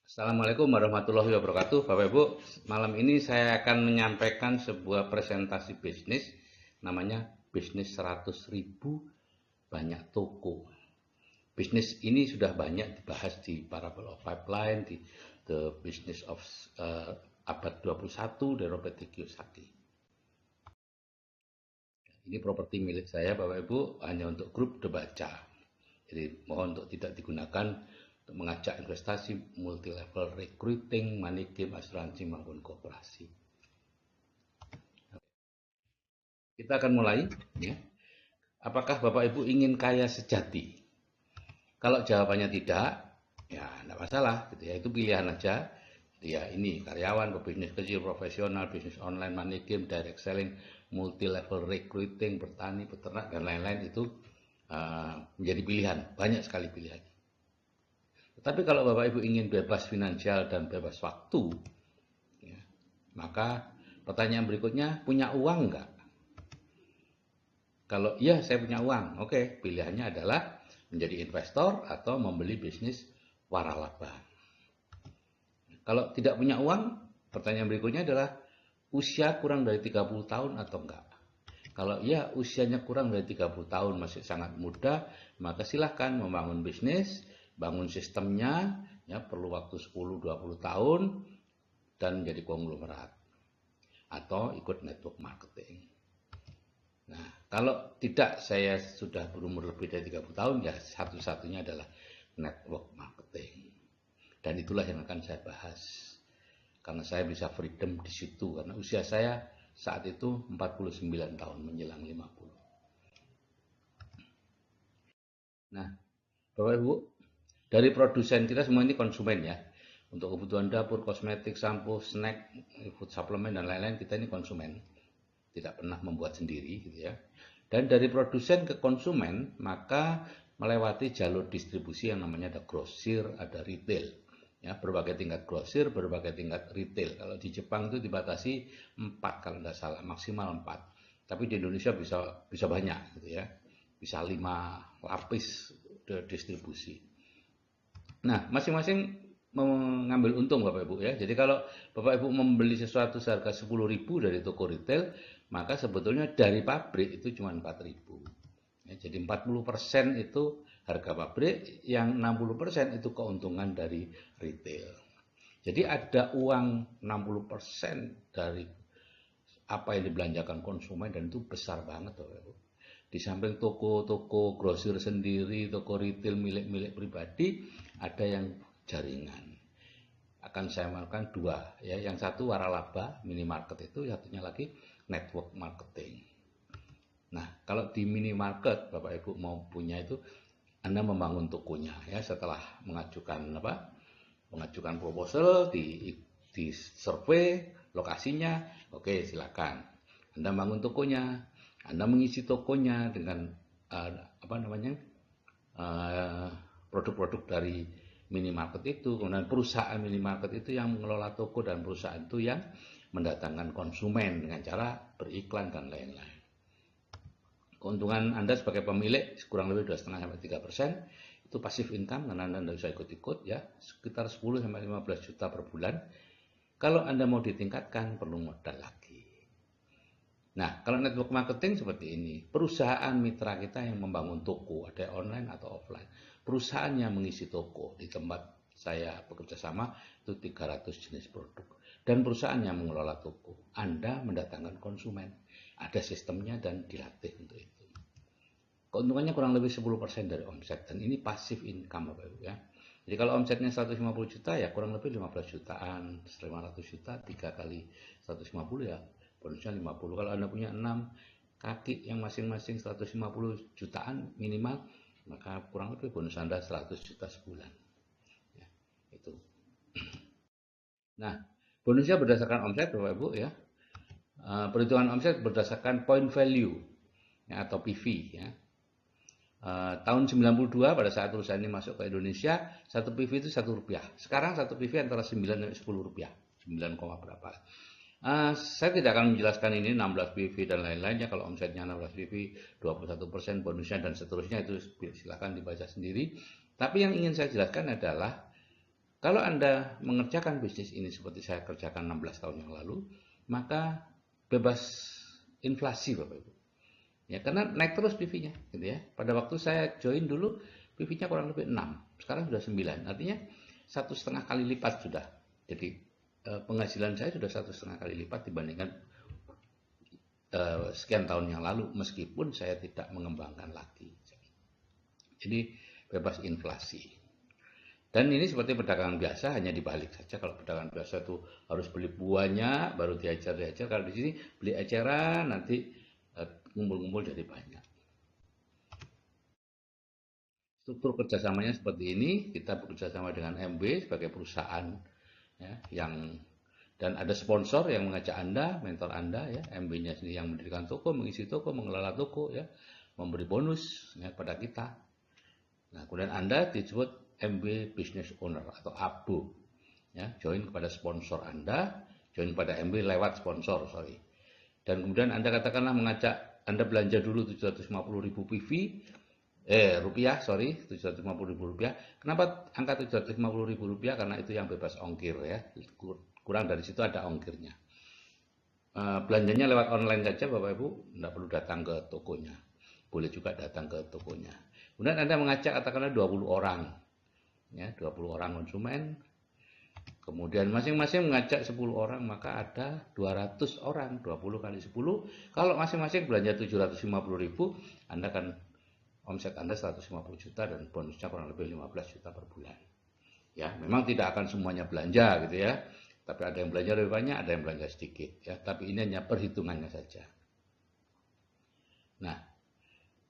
Assalamualaikum warahmatullahi wabarakatuh. Bapak Ibu, malam ini saya akan menyampaikan sebuah presentasi bisnis namanya bisnis 100.000 banyak toko. Bisnis ini sudah banyak dibahas di Parable of Pipeline, di The Business of Abad 21 dari Robert T. Kiyosaki. Ini properti milik saya Bapak Ibu, hanya untuk grup Debaca. Jadi mohon untuk tidak digunakan untuk mengajak investasi, multi level recruiting, money game, asuransi maupun kooperasi. Kita akan mulai ya. Apakah Bapak Ibu ingin kaya sejati? Kalau jawabannya tidak, ya tidak masalah gitu ya. Itu pilihan aja. Ya ini karyawan, pebisnis kecil, profesional, bisnis online, money game, direct selling, multi level recruiting, bertani, peternak dan lain-lain itu menjadi pilihan. Banyak sekali pilihan. Tapi kalau Bapak Ibu ingin bebas finansial dan bebas waktu, ya, maka pertanyaan berikutnya, punya uang enggak? Kalau iya saya punya uang, oke, pilihannya adalah menjadi investor atau membeli bisnis waralaba. Kalau tidak punya uang, pertanyaan berikutnya adalah usia kurang dari 30 tahun atau enggak? Kalau iya usianya kurang dari 30 tahun masih sangat muda, maka silahkan membangun bisnis, bangun sistemnya, ya perlu waktu 10-20 tahun dan menjadi konglomerat atau ikut network marketing. Nah, kalau tidak saya sudah berumur lebih dari 30 tahun, ya satu-satunya adalah network marketing. Dan itulah yang akan saya bahas. Karena saya bisa freedom di situ, karena usia saya saat itu 49 tahun menjelang 50. Nah, Bapak Ibu, dari produsen kita semua ini konsumen ya. Untuk kebutuhan dapur, kosmetik, sampo, snack, food supplement dan lain-lain kita ini konsumen. Tidak pernah membuat sendiri gitu ya. Dan dari produsen ke konsumen maka melewati jalur distribusi yang namanya ada grosir, ada retail. Ya, berbagai tingkat grosir, berbagai tingkat retail. Kalau di Jepang itu dibatasi 4 kalau tidak salah, maksimal 4. Tapi di Indonesia bisa banyak gitu ya. Bisa 5 lapis distribusi. Nah, masing-masing mengambil untung Bapak Ibu ya. Jadi kalau Bapak Ibu membeli sesuatu seharga 10.000 dari toko retail, maka sebetulnya dari pabrik itu cuma 4.000. Ya, jadi 40% itu harga pabrik, yang 60% itu keuntungan dari retail. Jadi ada uang 60% dari apa yang dibelanjakan konsumen dan itu besar banget Bapak Ibu. Di samping toko-toko grosir sendiri, toko retail milik-milik pribadi, ada yang jaringan. Akan saya makan dua, ya. Yang satu waralaba, minimarket itu, satunya lagi network marketing. Nah, kalau di minimarket Bapak Ibu mau punya itu, Anda membangun tokonya, ya. Setelah mengajukan mengajukan proposal, di survei lokasinya, oke silakan. Anda bangun tokonya, Anda mengisi tokonya dengan apa namanya produk-produk dari minimarket itu, kemudian perusahaan minimarket itu yang mengelola toko dan perusahaan itu yang mendatangkan konsumen dengan cara beriklan dan lain-lain. Keuntungan Anda sebagai pemilik kurang lebih 2,5-3% itu pasif income karena Anda bisa ikut-ikut ya, sekitar 10-15 juta per bulan. Kalau Anda mau ditingkatkan perlu modal lagi. Nah, kalau network marketing seperti ini, perusahaan mitra kita yang membangun toko, ada online atau offline. Perusahaan yang mengisi toko di tempat saya bekerja sama itu 300 jenis produk. Dan perusahaan yang mengelola toko, Anda mendatangkan konsumen. Ada sistemnya dan dilatih untuk itu. Keuntungannya kurang lebih 10% dari omset. Dan ini pasif income Bapak Ibu ya. Jadi kalau omsetnya 150 juta ya kurang lebih 15 jutaan, 500 juta 3 kali 150 ya bonusnya 50. Kalau Anda punya 6 kaki yang masing-masing 150 jutaan minimal, maka kurang lebih bonus Anda 100 juta sebulan. Ya, itu. Nah, bonusnya berdasarkan omset Bapak Ibu ya. Perhitungan omset berdasarkan point value ya, atau PV ya. Tahun 92 pada saat perusahaan ini masuk ke Indonesia, satu PV itu Rp1. Sekarang satu PV antara 9 dan 10 rupiah, 9, berapa. Saya tidak akan menjelaskan ini 16 PV dan lain-lainnya. Kalau omsetnya 16 PV, 21% bonusnya dan seterusnya itu silakan dibaca sendiri. Tapi yang ingin saya jelaskan adalah Kalau Anda mengerjakan bisnis ini seperti saya kerjakan 16 tahun yang lalu, maka bebas inflasi Bapak Ibu. Ya, karena naik terus PV-nya gitu ya. Pada waktu saya join dulu PV-nya kurang lebih 6, sekarang sudah 9. Artinya 1,5 kali lipat sudah. Jadi penghasilan saya sudah 1,5 kali lipat dibandingkan sekian tahun yang lalu, meskipun saya tidak mengembangkan lagi. Jadi bebas inflasi. Dan ini seperti perdagangan biasa, hanya dibalik saja. Kalau perdagangan biasa itu harus beli buahnya, baru diajar. Kalau di sini beli eceran, nanti ngumpul-ngumpul jadi banyak. Struktur kerjasamanya seperti ini, kita bekerjasama dengan MB sebagai perusahaan ya, dan ada sponsor yang mengajak Anda, mentor Anda ya, MB-nya sendiri yang mendirikan toko, mengisi toko, mengelola toko ya, memberi bonus ya, pada kita. Nah, kemudian Anda disebut MB Business Owner atau ABO. Ya, join kepada sponsor Anda, join kepada MB lewat sponsor, sorry. Dan kemudian Anda katakanlah mengajak Anda belanja dulu 750.000 PV, rupiah, sorry, 750.000 rupiah. Kenapa angka 750.000 rupiah? Karena itu yang bebas ongkir ya. Kurang dari situ ada ongkirnya. Belanjanya lewat online saja Bapak Ibu, tidak perlu datang ke tokonya. Boleh juga datang ke tokonya. Kemudian Anda mengajak katakanlah 20 orang. Ya, 20 orang konsumen. Kemudian masing-masing mengajak 10 orang, maka ada 200 orang, 20 kali 10. Kalau masing-masing belanja 750.000, Anda kan omset Anda 150 juta dan bonusnya kurang lebih 15 juta per bulan. Ya, memang tidak akan semuanya belanja gitu ya. Tapi ada yang belanja lebih banyak, ada yang belanja sedikit ya. Tapi ini hanya perhitungannya saja. Nah,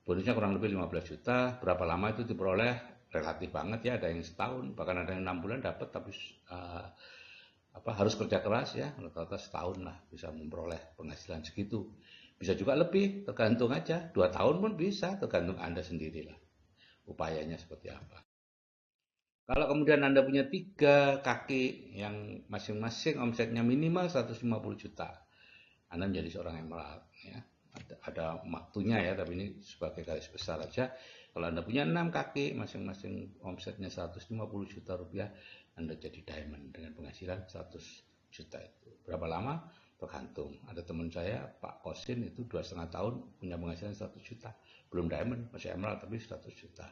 bonusnya kurang lebih 15 juta. Berapa lama itu diperoleh? Relatif banget ya, ada yang setahun, bahkan ada yang 6 bulan dapat, tapi harus kerja keras ya, rata-rata setahun lah bisa memperoleh penghasilan segitu. Bisa juga lebih, tergantung aja, 2 tahun pun bisa, tergantung Anda sendirilah upayanya seperti apa. Kalau kemudian Anda punya 3 kaki yang masing-masing omsetnya minimal 150 juta, Anda menjadi seorang emerald ya. Ada waktunya ya, tapi ini sebagai garis besar aja. Kalau Anda punya 6 kaki, masing-masing omsetnya 150 juta rupiah, Anda jadi diamond dengan penghasilan 100 juta itu. Berapa lama? Tergantung. Ada teman saya, Pak Kosin, itu 2,5 tahun punya penghasilan 100 juta. Belum diamond, masih emerald, tapi 100 juta.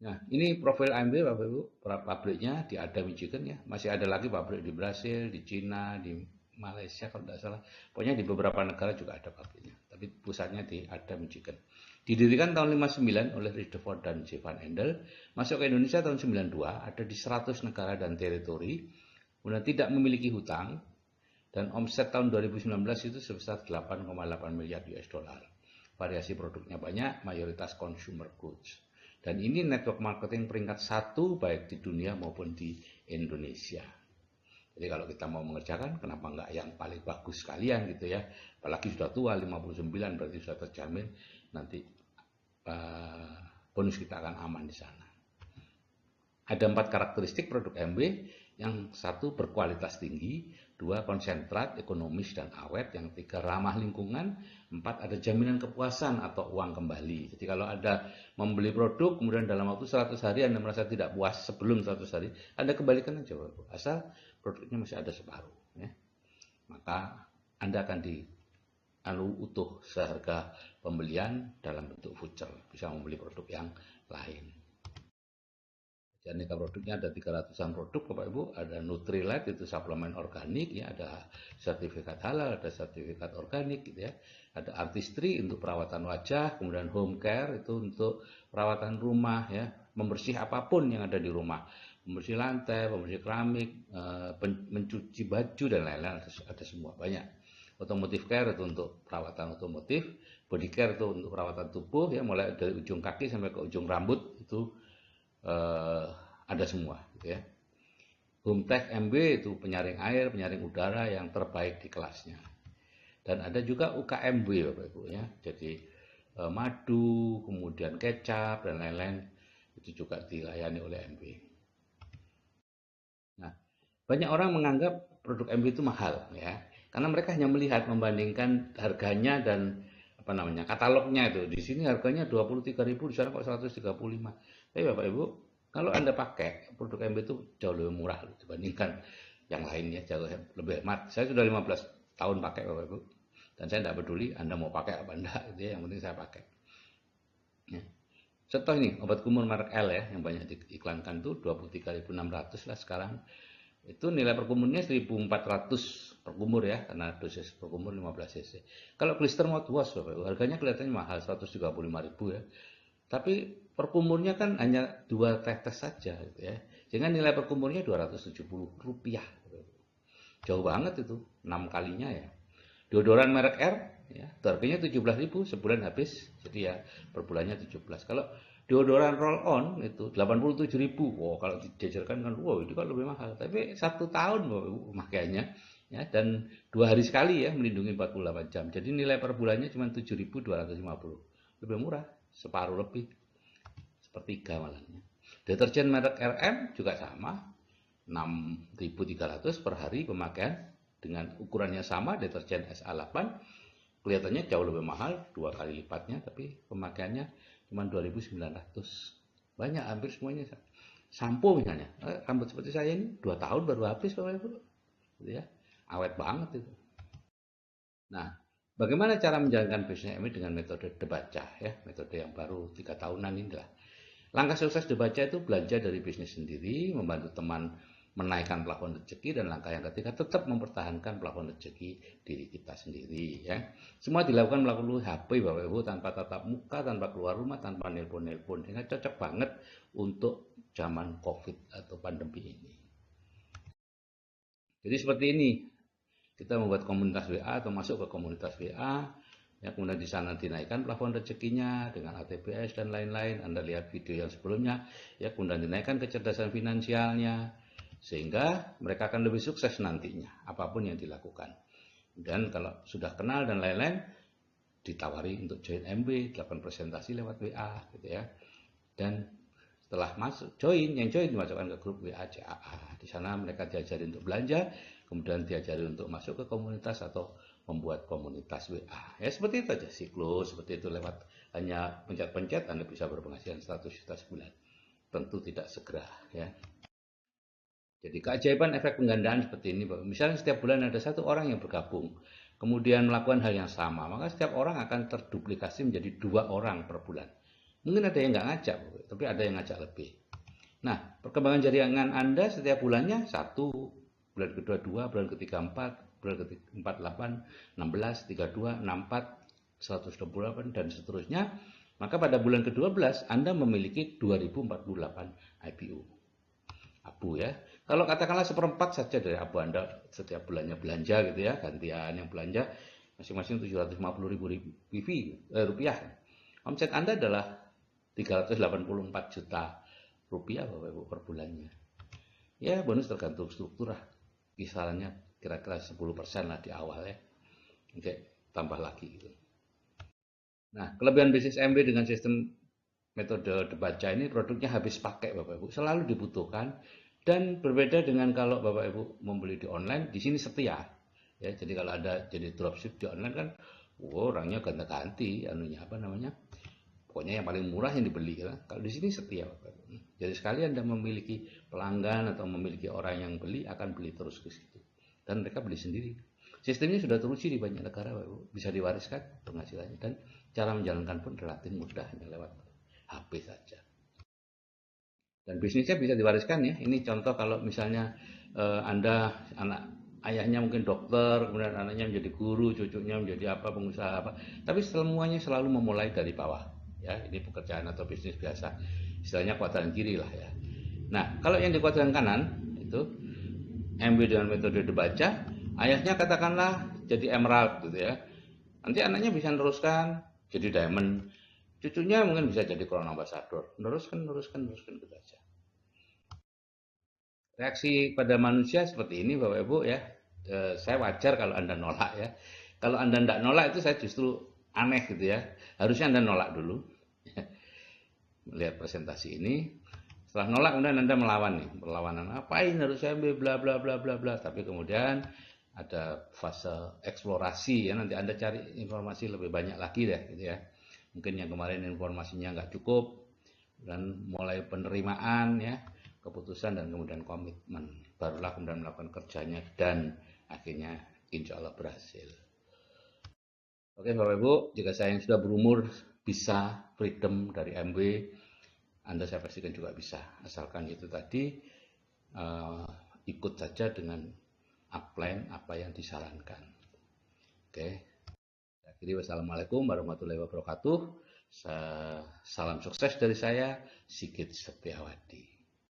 Nah, ini profil AMB Bapak Ibu, pabriknya di Ada Michigan ya. Masih ada lagi pabrik di Brasil, di Cina, di Malaysia kalau tidak salah. Pokoknya di beberapa negara juga ada pabriknya. Tapi pusatnya di Ada Michigan. Didirikan tahun 59 oleh Rutherford dan J. Van Andel, masuk ke Indonesia tahun 92, ada di 100 negara dan teritori, kemudian tidak memiliki hutang, dan omset tahun 2019 itu sebesar 8,8 miliar US dollar. Variasi produknya banyak, mayoritas consumer goods. Dan ini network marketing peringkat 1 baik di dunia maupun di Indonesia. Jadi kalau kita mau mengerjakan, kenapa enggak yang paling bagus sekalian gitu ya. Apalagi sudah tua, 59 berarti sudah terjamin nanti bonus kita akan aman di sana. Ada 4 karakteristik produk MB. Yang 1 berkualitas tinggi, 2 konsentrat, ekonomis dan awet, yang 3 ramah lingkungan, 4 ada jaminan kepuasan atau uang kembali. Jadi kalau Anda membeli produk kemudian dalam waktu 100 hari Anda merasa tidak puas sebelum 100 hari, Anda kembalikan aja asal produknya masih ada separuh ya. Maka Anda akan utuh seharga pembelian dalam bentuk voucher, bisa membeli produk yang lain. Aneka produknya ada 300-an produk Bapak Ibu, ada Nutrilite itu suplemen organik ya, ada sertifikat halal, ada sertifikat organik gitu ya. Ada Artistry untuk perawatan wajah, kemudian Home Care itu untuk perawatan rumah ya, membersih apapun yang ada di rumah. Membersih lantai, membersih keramik, mencuci baju dan lain-lain, ada semua banyak. Automotive care itu untuk perawatan otomotif, body care itu untuk perawatan tubuh ya, mulai dari ujung kaki sampai ke ujung rambut itu ada semua gitu ya. HomeTech MB itu penyaring air, penyaring udara yang terbaik di kelasnya. Dan ada juga UKMB Bapak Ibu ya. Jadi madu, kemudian kecap dan lain-lain itu juga dilayani oleh MB. Nah, banyak orang menganggap produk MB itu mahal ya. Karena mereka hanya melihat membandingkan harganya dan katalognya itu. Di sini harganya 23.000, di sana kok 135. Tapi Bapak Ibu, Kalau Anda pakai produk MB itu jauh lebih murah dibandingkan yang lainnya, jauh lebih hemat. Saya sudah 15 tahun pakai Bapak Ibu, dan saya tidak peduli Anda mau pakai apa enggak, gitu ya, yang penting saya pakai. Ya. Contoh ini obat kumur merek L ya, yang banyak diiklankan tuh 23.600 lah sekarang. Itu nilai per kumurnya 1.400 per kumur ya, karena dosis per kumur 15 cc. Kalau blister mouthwash Bapak Ibu, harganya kelihatannya mahal 135.000 ya. Tapi per kumurnya kan hanya 2 tetes saja gitu ya. Sehingga nilai per kumurnya Rp270. Jauh banget itu, 6 kalinya ya. Deodoran merek R ya, harganya 17.000 sebulan habis. Jadi ya per bulannya 17. Kalau deodoran roll on itu 87.000. Wow, kalau dijajarkan kan wow itu kan lebih mahal. Tapi 1 tahun makanya ya, dan 2 hari sekali ya, melindungi 48 jam. Jadi nilai per bulannya cuma 7.250. Lebih murah, separuh lebih. Sepertiga malahnya. Deterjen merek RM juga sama, 6.300 per hari pemakaian dengan ukurannya sama. Deterjen SA8 kelihatannya jauh lebih mahal, 2 kali lipatnya, tapi pemakaiannya cuma 2.900. Banyak, hampir semuanya. Sampo misalnya, rambut seperti saya ini 2 tahun baru habis Bapak Ibu. Gitu ya. Awet banget itu. Nah, bagaimana cara menjalankan bisnis ini dengan metode debaca ya, metode yang baru 3 tahunan inilah. Langkah sukses dibaca itu belajar dari bisnis sendiri, membantu teman menaikkan plafon rezeki, dan langkah yang ketiga tetap mempertahankan plafon rezeki diri kita sendiri ya. Semua dilakukan melalui HP Bapak Ibu, tanpa tatap muka, tanpa keluar rumah, tanpa nelpon-nelpon. Sehingga cocok banget untuk zaman Covid atau pandemi ini. Jadi seperti ini, kita membuat komunitas WA atau masuk ke komunitas WA. Ya, kemudian di sana dinaikkan plafon rezekinya dengan ATBS dan lain-lain. Anda lihat video yang sebelumnya, ya, kemudian dinaikkan kecerdasan finansialnya, sehingga mereka akan lebih sukses nantinya, apapun yang dilakukan. Dan kalau sudah kenal dan lain-lain, ditawari untuk join MB, 8 presentasi lewat WA, gitu ya. Dan setelah masuk yang join dimasukkan ke grup WA CAA. Di sana mereka diajari untuk belanja, kemudian diajari untuk masuk ke komunitas atau membuat komunitas WA. Ya seperti itu aja siklus, seperti itu, lewat hanya pencet-pencet Anda bisa berpenghasilan 100 juta sebulan. Tentu tidak segera ya. Jadi keajaiban efek penggandaan seperti ini, misalnya setiap bulan ada 1 orang yang bergabung, kemudian melakukan hal yang sama, maka setiap orang akan terduplikasi menjadi 2 orang per bulan. Mungkin ada yang nggak ngajak, tapi ada yang ngajak lebih. Nah, perkembangan jaringan Anda setiap bulannya 1, bulan kedua 2, bulan ketiga 4, bulan keempat 8, 16, 32, 64, 128 dan seterusnya. Maka pada bulan ke-12 Anda memiliki 2048 IPO. Abu ya. Kalau katakanlah 1/4 saja dari abu Anda setiap bulannya belanja gitu ya, gantian yang belanja masing-masing 750.000 rupiah. Omset Anda adalah 384 juta rupiah Bapak Ibu per bulannya. Ya bonus tergantung struktur lah. Kisarannya kira-kira 10% lah di awal ya. Oke, tambah lagi gitu. Nah, kelebihan bisnis MB dengan sistem metode debaca ini, produknya habis pakai Bapak Ibu, selalu dibutuhkan, dan berbeda dengan kalau Bapak Ibu membeli di online, di sini setia. Ya, jadi kalau ada jadi dropship di online kan, orangnya ganti-ganti anunya apa namanya? Pokoknya yang paling murah yang dibeli kan. Kalau di sini setia Bapak Ibu. Jadi sekali Anda memiliki pelanggan atau memiliki orang yang beli, akan beli terus ke situ. Dan mereka beli sendiri. Sistemnya sudah teruji di banyak negara Bapak Ibu. Bisa diwariskan penghasilannya, dan cara menjalankan pun relatif mudah, hanya lewat HP saja. Dan bisnisnya bisa diwariskan ya. Ini contoh kalau misalnya Anda ayahnya mungkin dokter, kemudian anaknya menjadi guru, cucunya menjadi apa, pengusaha apa. Tapi semuanya selalu memulai dari bawah. Ya, ini pekerjaan atau bisnis biasa. Istilahnya kuadran kiri lah ya. Nah, kalau yang di kuadran kanan itu MB dengan metode dibaca, ayahnya katakanlah jadi emerald gitu ya. Nanti anaknya bisa meneruskan jadi diamond. Cucunya mungkin bisa jadi crown ambassador. Teruskan gitu aja. Reaksi pada manusia seperti ini Bapak Ibu ya. Saya wajar kalau Anda nolak ya. Kalau Anda tidak nolak itu saya justru aneh gitu ya. Harusnya Anda nolak dulu. Melihat presentasi ini. Setelah nolak kemudian Anda melawan nih. Perlawanan apain harus saya bla bla bla bla bla. Tapi kemudian ada fase eksplorasi ya. Nanti Anda cari informasi lebih banyak lagi deh gitu ya. Mungkin yang kemarin informasinya nggak cukup, dan mulai penerimaan ya, keputusan dan kemudian komitmen, barulah kemudian melakukan kerjanya dan akhirnya insya Allah berhasil. Oke Bapak Ibu, jika saya yang sudah berumur bisa freedom dari MW, Anda saya pastikan juga bisa, asalkan itu tadi ikut saja dengan upline apa yang disarankan. Oke, akhiri wassalamualaikum warahmatullahi wabarakatuh. Salam sukses dari saya, Sigit Setiawadi.